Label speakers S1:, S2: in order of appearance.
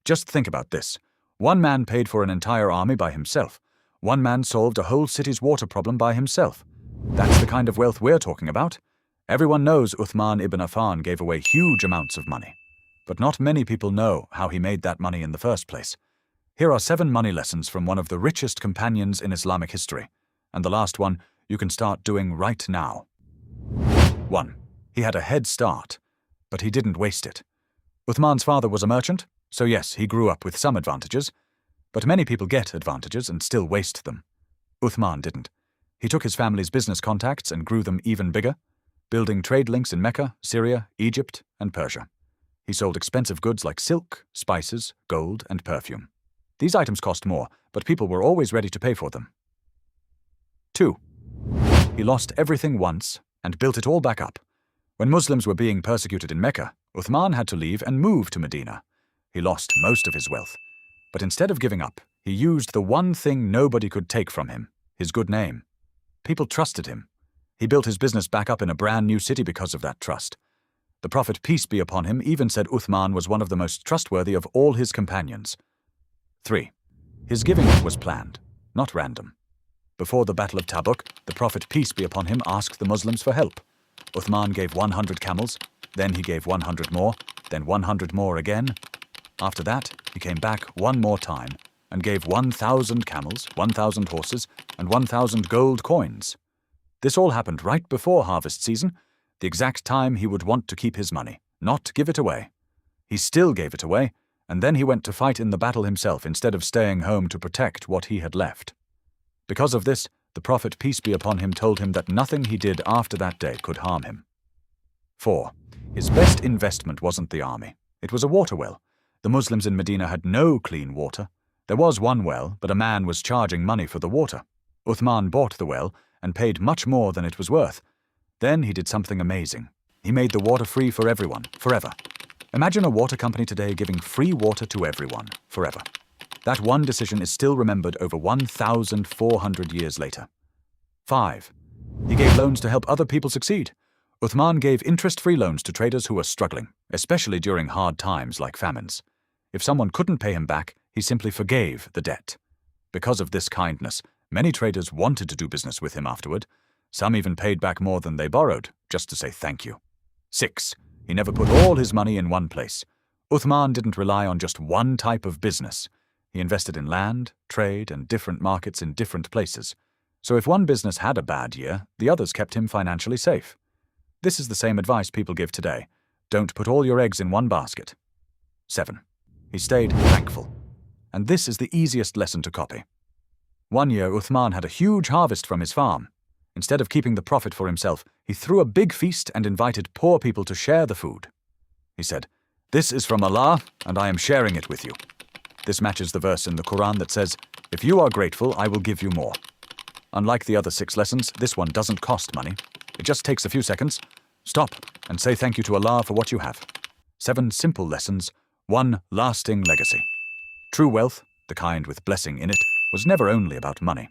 S1: Just think about this. One man paid for an entire army by himself. One man solved a whole city's water problem by himself. That's the kind of wealth we're talking about. Everyone knows Uthman ibn Affan gave away huge amounts of money. But not many people know how he made that money in the first place. Here are 7 money lessons from one of the richest companions in Islamic history. And the last one you can start doing right now. 1. He had a head start, but he didn't waste it. Uthman's father was a merchant, so yes, he grew up with some advantages. But many people get advantages and still waste them. Uthman didn't. He took his family's business contacts and grew them even bigger, building trade links in Mecca, Syria, Egypt, and Persia. He sold expensive goods like silk, spices, gold, and perfume. These items cost more, but people were always ready to pay for them. 2. He lost everything once and built it all back up. When Muslims were being persecuted in Mecca, Uthman had to leave and move to Medina. He lost most of his wealth. But instead of giving up, he used the one thing nobody could take from him, his good name. People trusted him. He built his business back up in a brand new city because of that trust. The Prophet, peace be upon him, even said Uthman was one of the most trustworthy of all his companions. 3. His giving was planned, not random. Before the Battle of Tabuk, the Prophet, peace be upon him, asked the Muslims for help. Uthman gave 100 camels, then he gave 100 more, then 100 more again. After that, he came back one more time and gave 1,000 camels, 1,000 horses, and 1,000 gold coins. This all happened right before harvest season, the exact time he would want to keep his money, not give it away. He still gave it away, and then he went to fight in the battle himself instead of staying home to protect what he had left. Because of this, the Prophet, peace be upon him, told him that nothing he did after that day could harm him. 4. His best investment wasn't the army. It was a water well. The Muslims in Medina had no clean water. There was one well, but a man was charging money for the water. Uthman bought the well and paid much more than it was worth. Then he did something amazing. He made the water free for everyone, forever. Imagine a water company today giving free water to everyone, forever. That one decision is still remembered over 1,400 years later. 5. He gave loans to help other people succeed. Uthman gave interest-free loans to traders who were struggling, especially during hard times like famines. If someone couldn't pay him back, he simply forgave the debt. Because of this kindness, many traders wanted to do business with him afterward. Some even paid back more than they borrowed, just to say thank you. 6. He never put all his money in one place. Uthman didn't rely on just one type of business. He invested in land, trade, and different markets in different places. So if one business had a bad year, the others kept him financially safe. This is the same advice people give today. Don't put all your eggs in one basket. 7. He stayed thankful. And this is the easiest lesson to copy. One year, Uthman had a huge harvest from his farm. Instead of keeping the profit for himself, he threw a big feast and invited poor people to share the food. He said, "This is from Allah, and I am sharing it with you." This matches the verse in the Quran that says, "If you are grateful, I will give you more." Unlike the other 6 lessons, this one doesn't cost money. It just takes a few seconds. Stop and say thank you to Allah for what you have. 7 simple lessons, 1 lasting legacy. True wealth, the kind with blessing in it, was never only about money.